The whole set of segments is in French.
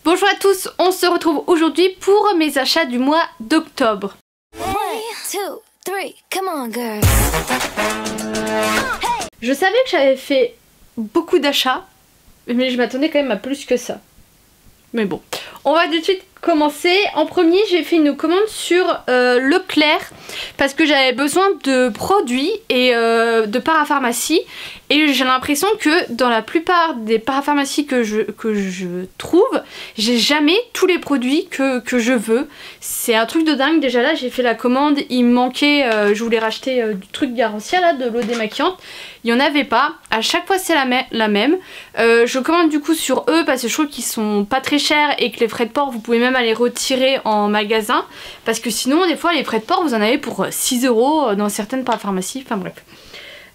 Bonjour à tous, on se retrouve aujourd'hui pour mes achats du mois d'octobre. Je savais que j'avais fait beaucoup d'achats, mais je m'attendais quand même à plus que ça. Mais bon, on va tout de suite commencer. En premier, j'ai fait une commande sur Leclerc parce que j'avais besoin de produits et de parapharmacie. Et j'ai l'impression que dans la plupart des parapharmacies que je trouve, j'ai jamais tous les produits que je veux. C'est un truc de dingue. Déjà là, j'ai fait la commande, il me manquait, je voulais racheter du truc Garancia là, de l'eau démaquillante. Il n'y en avait pas. À chaque fois, c'est la même. Je commande du coup sur eux parce que je trouve qu'ils sont pas très chers et que les frais de port, vous pouvez même aller retirer en magasin. Parce que sinon, des fois, les frais de port, vous en avez pour 6 € dans certaines parapharmacies. Enfin bref.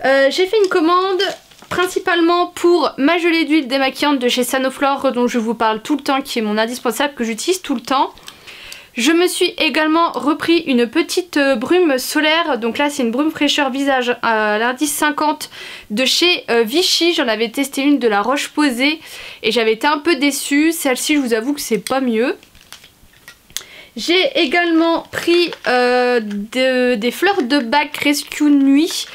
J'ai fait une commande principalement pour ma gelée d'huile démaquillante de chez Sanoflore dont je vous parle tout le temps, qui est mon indispensable, que j'utilise tout le temps. Je me suis également repris une petite brume solaire, donc là c'est une brume fraîcheur visage à l'indice 50 de chez Vichy. J'en avais testé une de la Roche-Posay et j'avais été un peu déçue. Celle-ci, je vous avoue que c'est pas mieux. J'ai également pris des fleurs de bac Rescue Nuit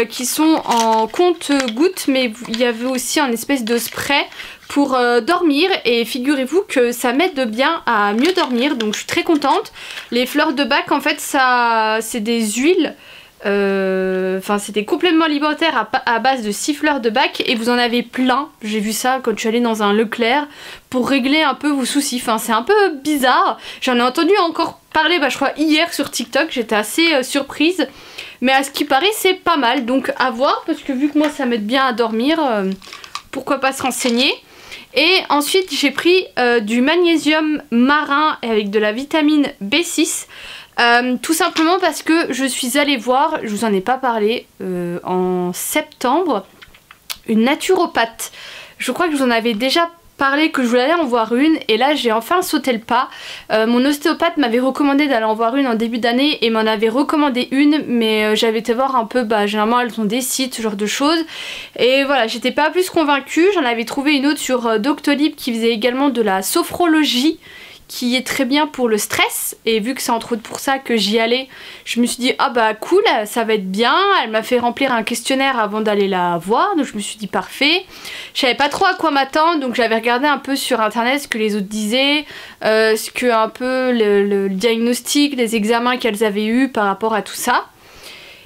qui sont en compte-gouttes, mais il y avait aussi un espèce de spray pour dormir, et figurez-vous que ça m'aide bien à mieux dormir, donc je suis très contente. Les fleurs de bac, en fait, ça c'est des huiles, enfin c'est des compléments alimentaires à base de 6 fleurs de bac, et vous en avez plein. J'ai vu ça quand je suis allée dans un Leclerc pour régler un peu vos soucis. Enfin c'est un peu bizarre, j'en ai entendu encore parler je crois hier sur TikTok, j'étais assez surprise. Mais à ce qui paraît c'est pas mal, donc à voir, parce que vu que moi ça m'aide bien à dormir, pourquoi pas se renseigner. Et ensuite j'ai pris du magnésium marin avec de la vitamine B6. Tout simplement parce que je suis allée voir, je vous en ai pas parlé, en septembre, une naturopathe. Je crois que je vous en avais déjà parlé, que je voulais aller en voir une, et là j'ai enfin sauté le pas. Mon ostéopathe m'avait recommandé d'aller en voir une en début d'année et m'en avait recommandé une, mais j'avais été voir un peu, généralement elles ont des sites, ce genre de choses, et voilà, j'étais pas plus convaincue. J'en avais trouvé une autre sur Doctolib qui faisait également de la sophrologie, qui est très bien pour le stress, et vu que c'est entre autres pour ça que j'y allais, je me suis dit ah bah cool, ça va être bien. Elle m'a fait remplir un questionnaire avant d'aller la voir, donc je me suis dit parfait. Je savais pas trop à quoi m'attendre, donc j'avais regardé un peu sur internet ce que les autres disaient, ce que un peu le diagnostic, les examens qu'elles avaient eu par rapport à tout ça.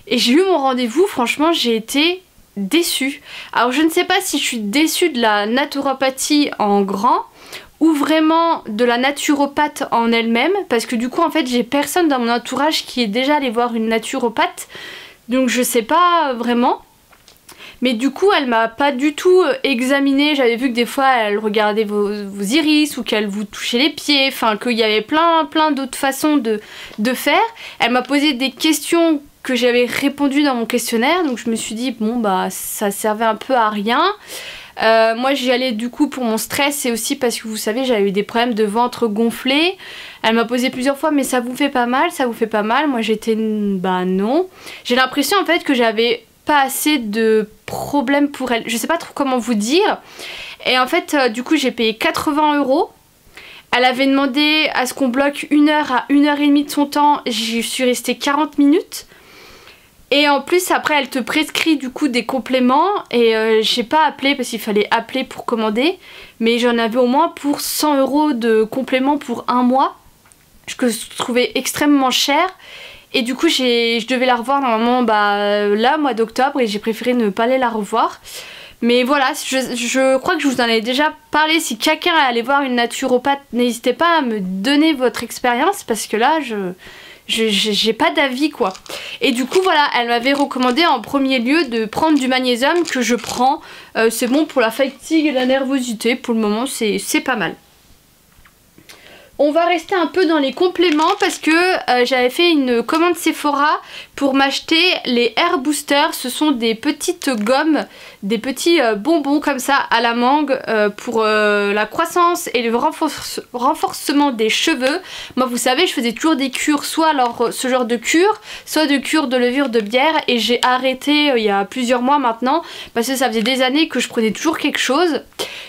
Et j'ai eu mon rendez-vous, franchement j'ai été déçue. Alors je ne sais pas si je suis déçue de la naturopathie en grand, ou vraiment de la naturopathe en elle-même, parce que du coup en fait j'ai personne dans mon entourage qui est déjà allé voir une naturopathe, donc je sais pas vraiment. Mais du coup elle m'a pas du tout examinée. J'avais vu que des fois elle regardait vos iris, ou qu'elle vous touchait les pieds, enfin qu'il y avait plein d'autres façons de faire. Elle m'a posé des questions que j'avais répondu dans mon questionnaire, donc je me suis dit bon bah ça servait un peu à rien. Moi j'y allais du coup pour mon stress, et aussi parce que vous savez j'avais eu des problèmes de ventre gonflé. Elle m'a posé plusieurs fois mais ça vous fait pas mal, ça vous fait pas mal. Moi j'étais bah non. J'ai l'impression en fait que j'avais pas assez de problèmes pour elle, je sais pas trop comment vous dire. Et en fait du coup j'ai payé 80 €. Elle avait demandé à ce qu'on bloque 1 heure à 1 heure et demie de son temps, j'y suis restée 40 minutes. Et en plus après elle te prescrit du coup des compléments, et j'ai pas appelé parce qu'il fallait appeler pour commander, mais j'en avais au moins pour 100 € de compléments pour un mois, que je trouvais extrêmement cher. Et du coup je devais la revoir normalement là mois d'octobre, et j'ai préféré ne pas aller la revoir. Mais voilà, je crois que je vous en ai déjà parlé. Si quelqu'un est allé voir une naturopathe, n'hésitez pas à me donner votre expérience, parce que là j'ai pas d'avis quoi. Et du coup voilà, elle m'avait recommandé en premier lieu de prendre du magnésium, que je prends. C'est bon pour la fatigue et la nervosité, pour le moment c'est pas mal. On va rester un peu dans les compléments parce que j'avais fait une commande Sephora pour m'acheter les Air Boosters. Ce sont des petites gommes, des petits bonbons comme ça à la mangue pour la croissance et le renforcement des cheveux. Moi vous savez je faisais toujours des cures, soit alors ce genre de cure, soit de cure de levure de bière, et j'ai arrêté il y a plusieurs mois maintenant parce que ça faisait des années que je prenais toujours quelque chose.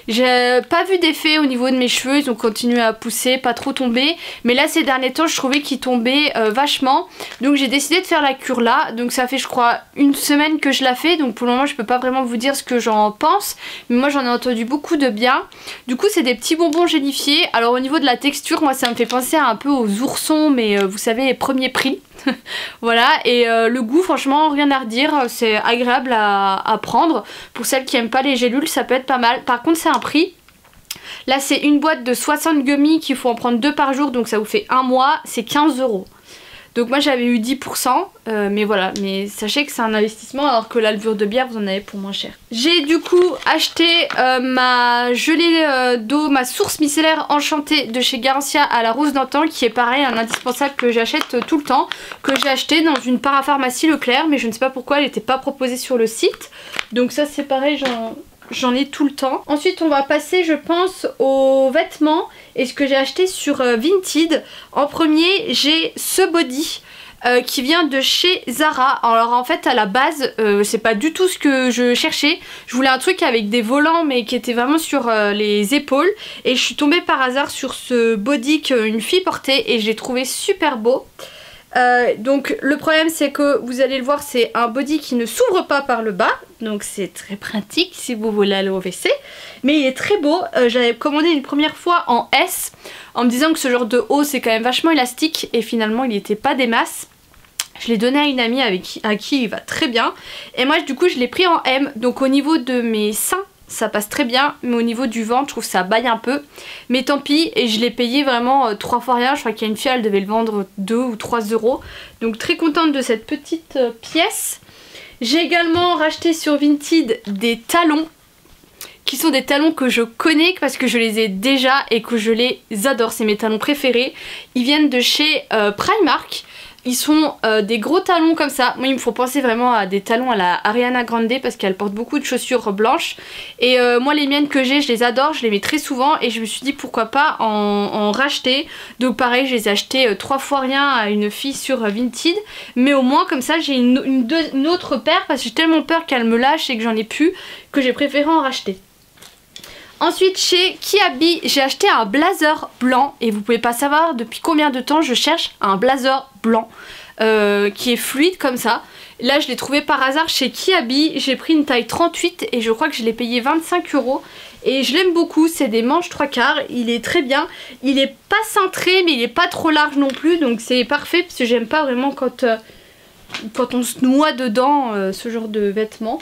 J'ai pas vu d'effet au niveau de mes cheveux, ils ont continué à pousser, pas trop tomber, mais là ces derniers temps je trouvais qu'ils tombaient vachement, donc j'ai décidé de faire la cure là. Donc ça fait je crois une semaine que je la fais, donc pour le moment je peux pas vraiment vous dire ce que j'en pense, mais moi j'en ai entendu beaucoup de bien. Du coup c'est des petits bonbons gélifiés. Alors au niveau de la texture, moi ça me fait penser un peu aux oursons, mais vous savez les premiers prix. Voilà, et le goût franchement rien à redire, c'est agréable à prendre. Pour celles qui aiment pas les gélules ça peut être pas mal. Par contre c'est un prix, là c'est une boîte de 60 gummies qu'il faut en prendre 2 par jour, donc ça vous fait un mois, c'est 15 €. Donc moi j'avais eu 10%, mais voilà, mais sachez que c'est un investissement alors que la levure de bière vous en avez pour moins cher. J'ai du coup acheté ma gelée d'eau, ma source micellaire enchantée de chez Garancia à la rose d'antan, qui est pareil, un indispensable que j'achète tout le temps, que j'ai acheté dans une parapharmacie Leclerc, mais je ne sais pas pourquoi elle n'était pas proposée sur le site. Donc ça c'est pareil, j'en ai tout le temps. Ensuite on va passer je pense aux vêtements et ce que j'ai acheté sur Vinted. En premier j'ai ce body qui vient de chez Zara. Alors en fait à la base c'est pas du tout ce que je cherchais. Je voulais un truc avec des volants mais qui était vraiment sur les épaules, et je suis tombée par hasard sur ce body qu'une fille portait et je l'ai trouvé super beau. Donc le problème c'est que vous allez le voir, c'est un body qui ne s'ouvre pas par le bas, donc c'est très pratique si vous voulez aller au WC, mais il est très beau. J'avais commandé une première fois en S en me disant que ce genre de haut c'est quand même vachement élastique, et finalement il n'était pas des masses. Je l'ai donné à une amie à qui il va très bien, et moi du coup je l'ai pris en M. Donc au niveau de mes seins ça passe très bien, mais au niveau du ventre je trouve que ça baille un peu, mais tant pis. Et je l'ai payé vraiment 3 fois rien. Je crois qu'il y a une fille, elle devait le vendre 2 ou 3 €, donc très contente de cette petite pièce. J'ai également racheté sur Vinted des talons, qui sont des talons que je connais parce que je les ai déjà et que je les adore, c'est mes talons préférés. Ils viennent de chez Primark. Ils sont des gros talons comme ça. Moi il me faut penser vraiment à des talons à la Ariana Grande parce qu'elle porte beaucoup de chaussures blanches. Et moi les miennes que j'ai, je les adore, je les mets très souvent, et je me suis dit pourquoi pas en racheter. Donc pareil, je les ai achetés 3 fois rien à une fille sur Vinted. Mais au moins comme ça j'ai une autre paire, parce que j'ai tellement peur qu'elle me lâche et que j'en ai plus, que j'ai préféré en racheter. Ensuite chez Kiabi j'ai acheté un blazer blanc, et vous pouvez pas savoir depuis combien de temps je cherche un blazer blanc qui est fluide comme ça. Là je l'ai trouvé par hasard chez Kiabi, j'ai pris une taille 38 et je crois que je l'ai payé 25 € et je l'aime beaucoup. C'est des manches 3/4, il est très bien, il est pas cintré mais il est pas trop large non plus, donc c'est parfait parce que j'aime pas vraiment quand on se noie dedans, ce genre de vêtements.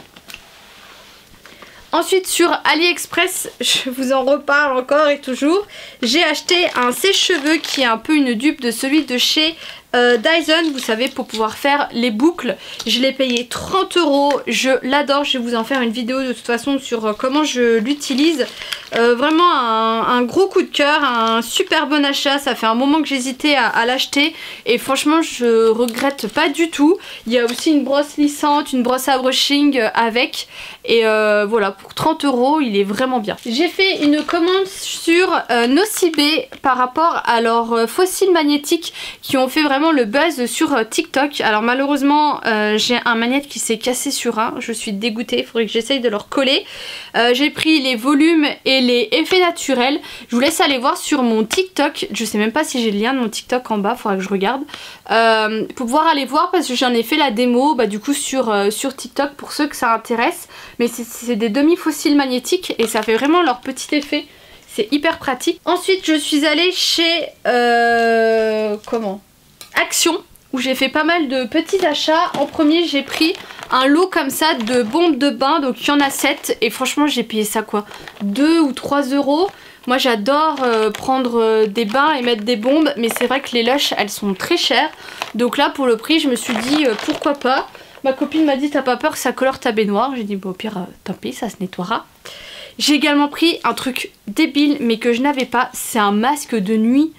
Ensuite sur AliExpress, je vous en reparle encore et toujours, j'ai acheté un sèche-cheveux qui est un peu une dupe de celui de chez Dyson, vous savez, pour pouvoir faire les boucles. Je l'ai payé 30 €, je l'adore, je vais vous en faire une vidéo de toute façon sur comment je l'utilise. Vraiment un gros coup de cœur, un super bon achat. Ça fait un moment que j'hésitais à l'acheter et franchement je regrette pas du tout. Il y a aussi une brosse lissante, une brosse à brushing avec, et voilà, pour 30 € il est vraiment bien. J'ai fait une commande sur Nocibé par rapport à leurs fossiles magnétiques qui ont fait vraiment le buzz sur TikTok. Alors malheureusement j'ai un magnète qui s'est cassé sur un, je suis dégoûtée, il faudrait que j'essaye de le recoller. J'ai pris les volumes et les effets naturels. Je vous laisse aller voir sur mon TikTok, je sais même pas si j'ai le lien de mon TikTok en bas, il faudra que je regarde, pour pouvoir aller voir parce que j'en ai fait la démo du coup sur TikTok pour ceux que ça intéresse. Mais c'est des demi-fossiles magnétiques et ça fait vraiment leur petit effet. C'est hyper pratique. Ensuite je suis allée chez Action, où j'ai fait pas mal de petits achats. En premier j'ai pris un lot comme ça de bombes de bain, donc il y en a 7 et franchement j'ai payé ça quoi 2 ou 3 €. Moi j'adore prendre des bains et mettre des bombes, mais c'est vrai que les Lush elles sont très chères, donc là pour le prix je me suis dit pourquoi pas. Ma copine m'a dit t'as pas peur que ça colore ta baignoire, j'ai dit bon au pire tant pis, ça se nettoiera. J'ai également pris un truc débile mais que je n'avais pas, c'est un masque de nuit.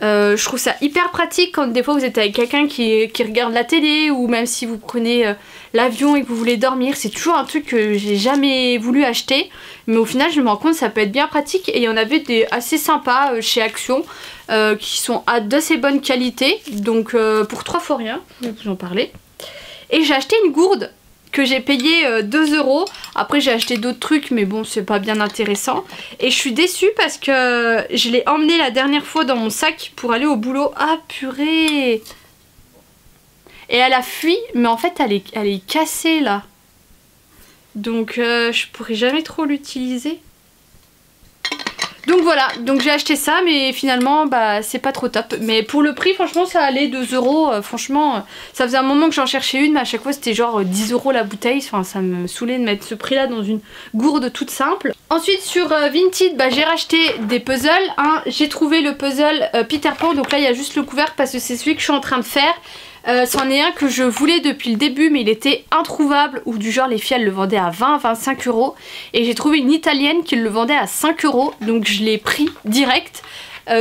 Je trouve ça hyper pratique quand des fois vous êtes avec quelqu'un qui regarde la télé, ou même si vous prenez l'avion et que vous voulez dormir. C'est toujours un truc que j'ai jamais voulu acheter, mais au final je me rends compte que ça peut être bien pratique. Et il y en avait des assez sympas chez Action qui sont d'assez bonne qualité, donc pour 3 fois rien, je vais vous en parler. Et j'ai acheté une gourde que j'ai payé 2 €. Après j'ai acheté d'autres trucs, mais bon, c'est pas bien intéressant. Et je suis déçue parce que je l'ai emmenée la dernière fois dans mon sac pour aller au boulot. Ah purée! Et elle a fui, mais en fait elle est cassée là. Donc je pourrais jamais trop l'utiliser. Donc voilà, donc j'ai acheté ça, mais finalement bah c'est pas trop top. Mais pour le prix, franchement ça allait, 2 €. Franchement, ça faisait un moment que j'en cherchais une, mais à chaque fois c'était genre 10 € la bouteille. Enfin, ça me saoulait de mettre ce prix là dans une gourde toute simple. Ensuite sur Vinted, bah, j'ai racheté des puzzles. J'ai trouvé le puzzle Peter Pan, donc là il y a juste le couvercle parce que c'est celui que je suis en train de faire. C'en est un que je voulais depuis le début, mais il était introuvable, ou du genre les filles elles le vendaient à 20-25 €, et j'ai trouvé une italienne qui le vendait à 5 €, donc je l'ai pris direct.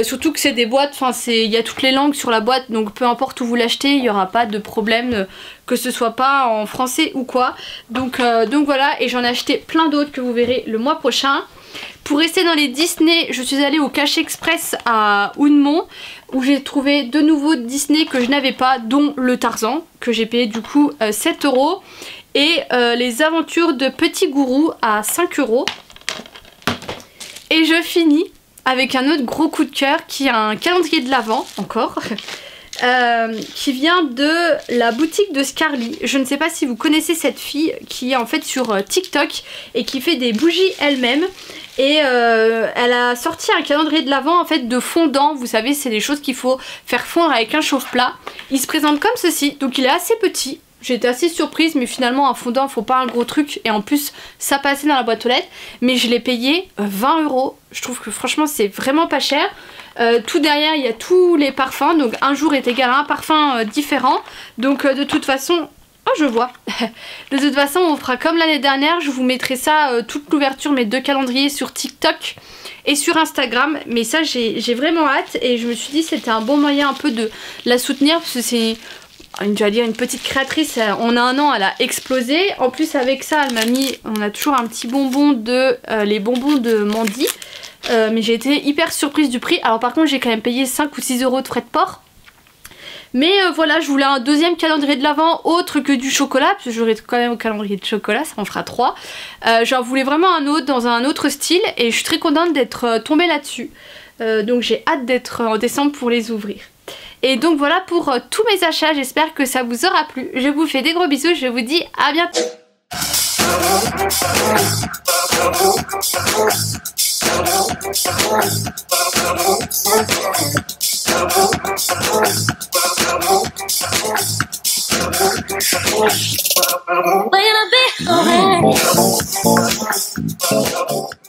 Surtout que c'est des boîtes, enfin il y a toutes les langues sur la boîte, donc peu importe où vous l'achetez, il n'y aura pas de problème que ce soit pas en français ou quoi. Donc voilà, et j'en ai acheté plein d'autres que vous verrez le mois prochain. Pour rester dans les Disney, je suis allée au Cash Express à Ounemont, où j'ai trouvé de nouveaux Disney que je n'avais pas, dont le Tarzan, que j'ai payé du coup 7 €, et les Aventures de Petit Gourou à 5 €. Et je finis avec un autre gros coup de cœur qui est un calendrier de l'Avent, encore, qui vient de la boutique de Scarly. Je ne sais pas si vous connaissez cette fille qui est en fait sur TikTok et qui fait des bougies elle-même. Et elle a sorti un calendrier de l'Avent en fait de fondant. Vous savez, c'est des choses qu'il faut faire fondre avec un chauffe-plat. Il se présente comme ceci, donc il est assez petit. J'étais assez surprise, mais finalement un fondant faut pas un gros truc, et en plus ça passait dans la boîte aux lettres. Mais je l'ai payé 20 €. Je trouve que franchement c'est vraiment pas cher. Tout derrière il y a tous les parfums, donc un jour est égal à un parfum différent. Donc de toute façon... Oh, je vois. De toute façon on fera comme l'année dernière, je vous mettrai ça, toute l'ouverture, mes 2 calendriers sur TikTok et sur Instagram. Mais ça j'ai vraiment hâte, et je me suis dit c'était un bon moyen un peu de la soutenir, parce que c'est... Je vais dire une petite créatrice, en un an elle a explosé. En plus avec ça elle m'a mis, on a toujours un petit bonbon de les bonbons de Mandy, mais j'ai été hyper surprise du prix. Alors par contre j'ai quand même payé 5 ou 6 € de frais de port. Mais voilà, je voulais un deuxième calendrier de l'Avent autre que du chocolat, parce que j'aurais quand même au calendrier de chocolat, ça en fera 3. J'en voulais vraiment un autre dans un autre style, et je suis très contente d'être tombée là-dessus. Donc j'ai hâte d'être en décembre pour les ouvrir. Et donc voilà pour tous mes achats, j'espère que ça vous aura plu. Je vous fais des gros bisous, je vous dis à bientôt. Wait a bit.